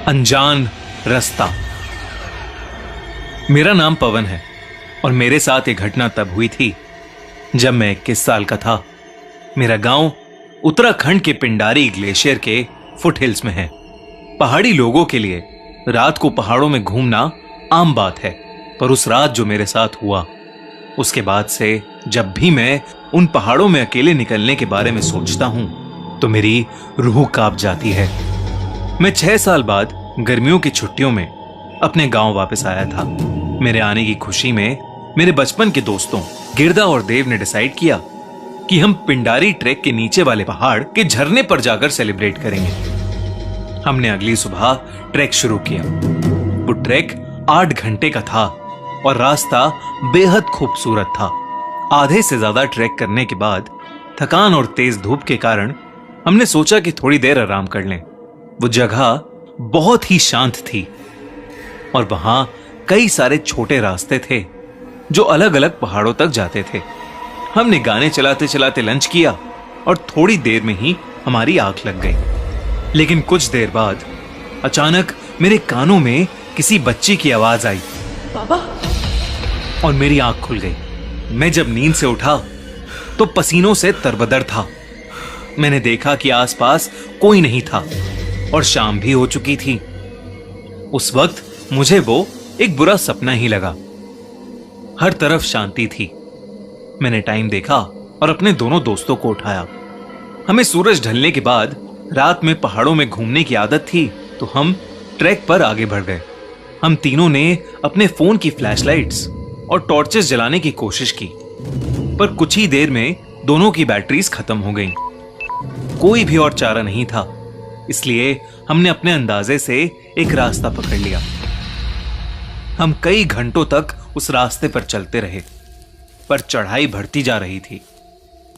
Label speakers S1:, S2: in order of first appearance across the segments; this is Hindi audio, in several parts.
S1: अनजान रास्ता। मेरा नाम पवन है और मेरे साथ एक घटना तब हुई थी जब मैं 21 साल का था। मेरा गांव उत्तराखंड के पिंडारी ग्लेशियर के फुटहिल्स में है। पहाड़ी लोगों के लिए रात को पहाड़ों में घूमना आम बात है, पर उस रात जो मेरे साथ हुआ, उसके बाद से जब भी मैं उन पहाड़ों में अकेले निकलने के बारे में सोचता हूं तो मेरी रूह कांप जाती है। मैं 6 साल बाद गर्मियों की छुट्टियों में अपने गांव वापस आया था। मेरे आने की खुशी में मेरे बचपन के दोस्तों गिरदा और देव ने डिसाइड किया कि हम पिंडारी ट्रैक के नीचे वाले पहाड़ के झरने पर जाकर सेलिब्रेट करेंगे। हमने अगली सुबह ट्रैक शुरू किया। वो ट्रैक 8 घंटे का था और रास्ता बेहद खूबसूरत था। आधे से ज्यादा ट्रैक करने के बाद थकान और तेज धूप के कारण हमने सोचा कि थोड़ी देर आराम कर लें। वो जगह बहुत ही शांत थी और वहां कई सारे छोटे रास्ते थे जो अलग अलग पहाड़ों तक जाते थे। हमने गाने चलाते चलाते लंच किया और थोड़ी देर में ही हमारी आंख लग गई। लेकिन कुछ देर बाद अचानक मेरे कानों में किसी बच्ची की आवाज आई,
S2: पापा।
S1: और मेरी आंख खुल गई। मैं जब नींद से उठा तो पसीनों से तरबदर था। मैंने देखा कि आसपास कोई नहीं था और शाम भी हो चुकी थी। उस वक्त मुझे वो एक बुरा सपना ही लगा। हर तरफ शांति थी। मैंने टाइम देखा और अपने दोनों दोस्तों को उठाया। हमें सूरज ढलने के बाद रात में पहाड़ों में घूमने की आदत थी, तो हम ट्रैक पर आगे बढ़ गए। हम तीनों ने अपने फोन की फ्लैशलाइट्स और टॉर्चेस जलाने की कोशिश की, पर कुछ ही देर में दोनों की बैटरीज खत्म हो गईं। कोई भी और चारा नहीं था, इसलिए हमने अपने अंदाजे से एक रास्ता पकड़ लिया। हम कई घंटों तक उस रास्ते पर चलते रहे, पर चढ़ाई बढ़ती जा रही थी।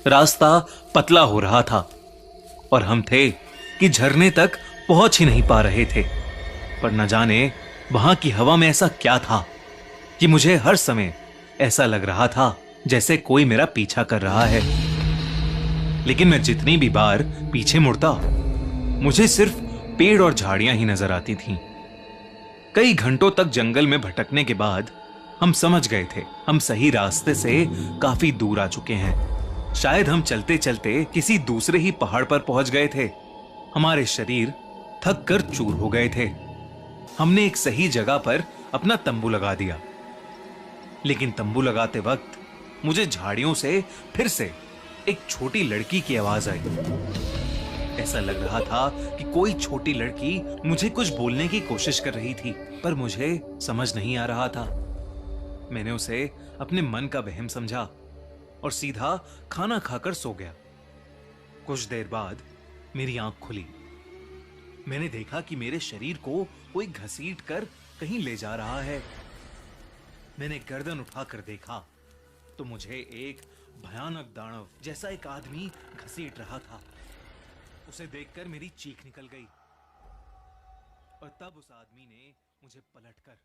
S1: रास्ता पतला हो रहा था और हम थे कि झरने तक पहुंच ही नहीं पा रहे थे। पर न जाने वहां की हवा में ऐसा क्या था कि मुझे हर समय ऐसा लग रहा था जैसे कोई मेरा पीछा कर रहा है। लेकिन मैं जितनी भी बार पीछे मुड़ता, मुझे सिर्फ पेड़ और झाड़ियां ही नजर आती थीं। कई घंटों तक जंगल में भटकने के बाद हम समझ गए थे हम सही रास्ते से काफी दूर आ चुके हैं। शायद हम चलते चलते किसी दूसरे ही पहाड़ पर पहुंच गए थे। हमारे शरीर थक कर चूर हो गए थे। हमने एक सही जगह पर अपना तंबू लगा दिया, लेकिन तंबू लगाते वक्त मुझे झाड़ियों से फिर से एक छोटी लड़की की आवाज आई। ऐसा लग रहा था कि कोई छोटी लड़की मुझे कुछ बोलने की कोशिश कर रही थी, पर मुझे समझ नहीं आ रहा था। मैंने उसे अपने मन का वहम समझा और सीधा खाना खाकर सो गया। कुछ देर बाद मेरी आंख खुली। मैंने देखा कि मेरे शरीर को कोई घसीट कर कहीं ले जा रहा है। मैंने गर्दन उठाकर देखा तो मुझे एक भयानक दानव जैसा एक आदमी घसीट रहा था। उसे देखकर मेरी चीख निकल गई और तब उस आदमी ने मुझे पलटकर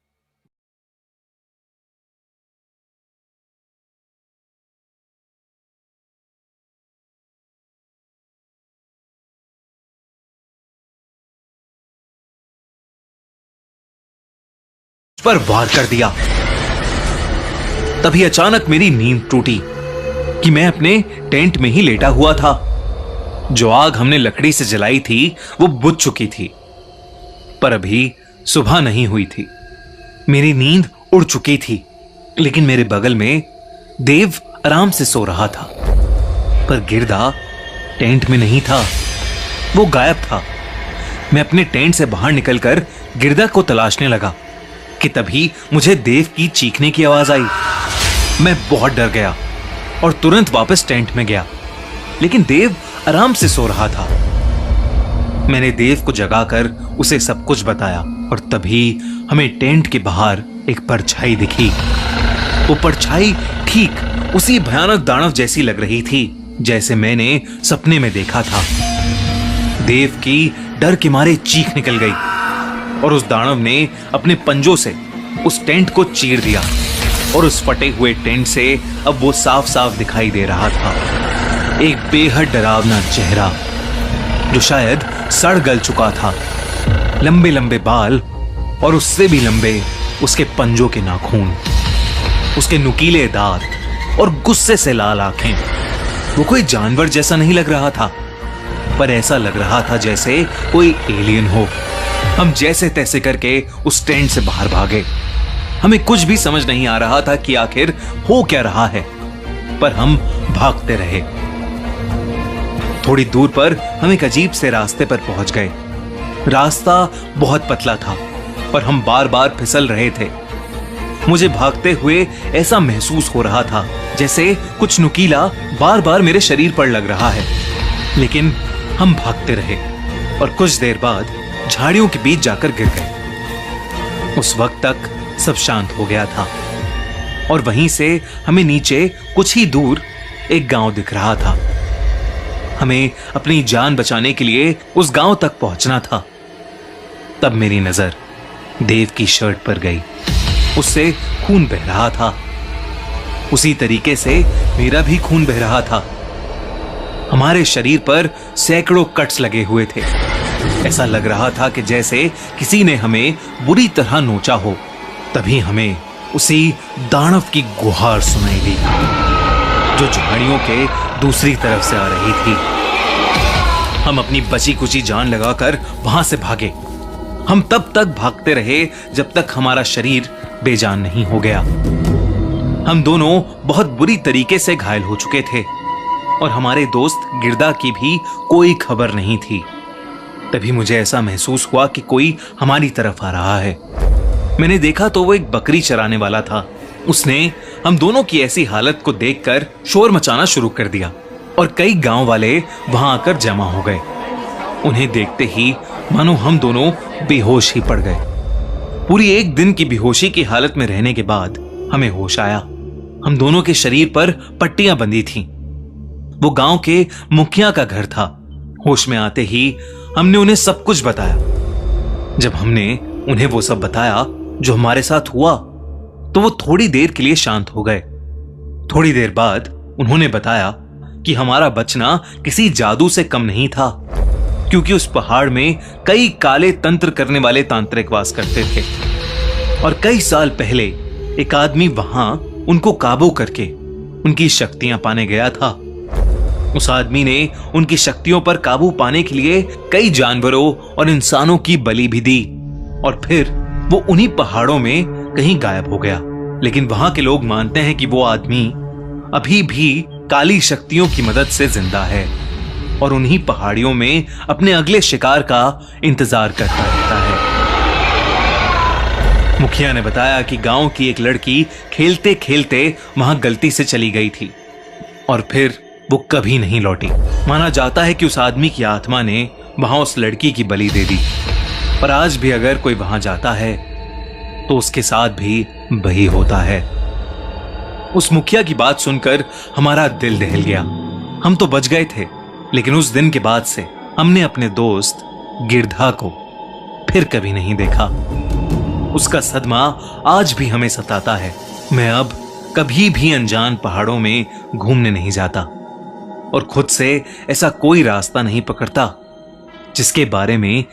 S1: पर वार कर दिया। तभी अचानक मेरी नींद टूटी कि मैं अपने टेंट में ही लेटा हुआ था। जो आग हमने लकड़ी से जलाई थी वो बुझ चुकी थी, पर अभी सुबह नहीं हुई थी। मेरी नींद उड़ चुकी थी, लेकिन मेरे बगल में देव आराम से सो रहा था। पर गिरदा टेंट में नहीं था, वो गायब था। मैं अपने टेंट से बाहर निकलकर गिरदा को तलाशने लगा कि तभी मुझे देव की चीखने की आवाज आई। मैं बहुत डर गया और तुरंत वापस टेंट में गया, लेकिन देव आराम से सो रहा था। मैंने देव को जगाकर उसे सब कुछ बताया और तभी हमें टेंट के बाहर एक परछाई दिखी। वो परछाई ठीक उसी भयानक दानव जैसी लग रही थी जैसे मैंने सपने में देखा था। देव की डर के मारे चीख निकल गई और उस दानव ने अपने पंजों से उस टेंट को चीर दिया और उस फटे हुए टेंट से अब वो साफ साफ दिखाई दे रहा था। एक बेहद डरावना चेहरा जो शायद सड़ गल चुका था। लंबे लंबे बाल और उससे भी लंबे उसके पंजों के नाखून, उसके नुकीले दांत और गुस्से से लाल आंखें। वो कोई जानवर जैसा नहीं लग रहा था, पर ऐसा लग रहा था जैसे कोई एलियन हो। हम जैसे तैसे करके उस टेंट से बाहर भागे। हमें कुछ भी समझ नहीं आ रहा था कि आखिर हो क्या रहा है, पर हम भागते रहे। थोड़ी दूर पर हम एक अजीब से रास्ते पर पहुंच गए। रास्ता बहुत पतला था, पर हम बार बार फिसल रहे थे। मुझे भागते हुए ऐसा महसूस हो रहा था जैसे कुछ नुकीला बार बार मेरे शरीर पर लग रहा है। लेकिन हम भागते रहे और कुछ देर बाद झाड़ियों के बीच जाकर गिर गए। उस वक्त तक सब शांत हो गया था और वहीं से हमें नीचे कुछ ही दूर एक गांव दिख रहा था। हमें अपनी जान बचाने के लिए उस गांव तक पहुंचना था। तब मेरी नजर देव की शर्ट पर गई। उससे खून बह रहा था। उसी तरीके से मेरा भी खून बह रहा था। हमारे शरीर पर सैकड़ों कट्स लगे हुए थे। ऐसा लग रहा था कि जैसे किसी ने हमें बुरी तरह नोचा हो। तभी हमें उसी दानव की गुहार सुनाई दी जो झाड़ियों के दूसरी तरफ से आ रही थी। हम अपनी बची कुची जान लगाकर वहां से भागे। हम तब तक भागते रहे जब तक हमारा शरीर बेजान नहीं हो गया। हम दोनों बहुत बुरी तरीके से घायल हो चुके थे और हमारे दोस्त गिरदा की भी कोई खबर नहीं थी। तभी मुझे ऐसा महसूस हुआ कि कोई हमारी तरफ आ रहा है। मैंने देखा तो वो एक बकरी चराने वाला था। उसने हम दोनों की ऐसी हालत को देखकर शोर मचाना शुरू कर दिया और कई गांव वाले वहां आकर जमा हो गए। उन्हें देखते ही मानो हम दोनों बेहोश ही पड़ गए। पूरी एक दिन की बेहोशी की हालत में रहने के बाद हमें होश आया। हम दोनों के शरीर पर पट्टियां बंधी थीं। वो गांव के मुखिया का घर था। होश में आते ही हमने उन्हें सब कुछ बताया। जब हमने उन्हें वो सब बताया जो हमारे साथ हुआ, तो वो थोड़ी देर के लिए शांत हो गए। थोड़ी देर बाद उन्होंने बताया कि हमारा बचना किसी जादू से कम नहीं था, क्योंकि उस पहाड़ में कई काले तंत्र करने वाले तांत्रिक वास करते थे और कई साल पहले एक आदमी वहां उनको काबू करके उनकी शक्तियां पाने गया था। उस आदमी ने उनकी शक्तियों पर काबू पाने के लिए कई जानवरों और इंसानों की बलि भी दी और फिर वो उन्हीं पहाड़ों में कहीं गायब हो गया। लेकिन वहां के लोग मानते हैं कि वो आदमी अभी भी काली शक्तियों की मदद से जिंदा है और उन्हीं पहाड़ियों में अपने अगले शिकार का इंतजार करता रहता है। मुखिया ने बताया कि गांव की एक लड़की खेलते खेलते वहां गलती से चली गई थी और फिर वो कभी नहीं लौटी। माना जाता है कि उस आदमी की आत्मा ने वहां उस लड़की की बलि दे दी, पर आज भी अगर कोई वहां जाता है तो उसके साथ भी वही होता है। उस मुखिया की बात सुनकर हमारा दिल दहल गया। हम तो बच गए थे, लेकिन उस दिन के बाद से हमने अपने दोस्त गिरधा को फिर कभी नहीं देखा। उसका सदमा आज भी हमें सताता है। मैं अब कभी भी अनजान पहाड़ों में घूमने नहीं जाता और खुद से ऐसा कोई रास्ता नहीं पकड़ता जिसके बारे में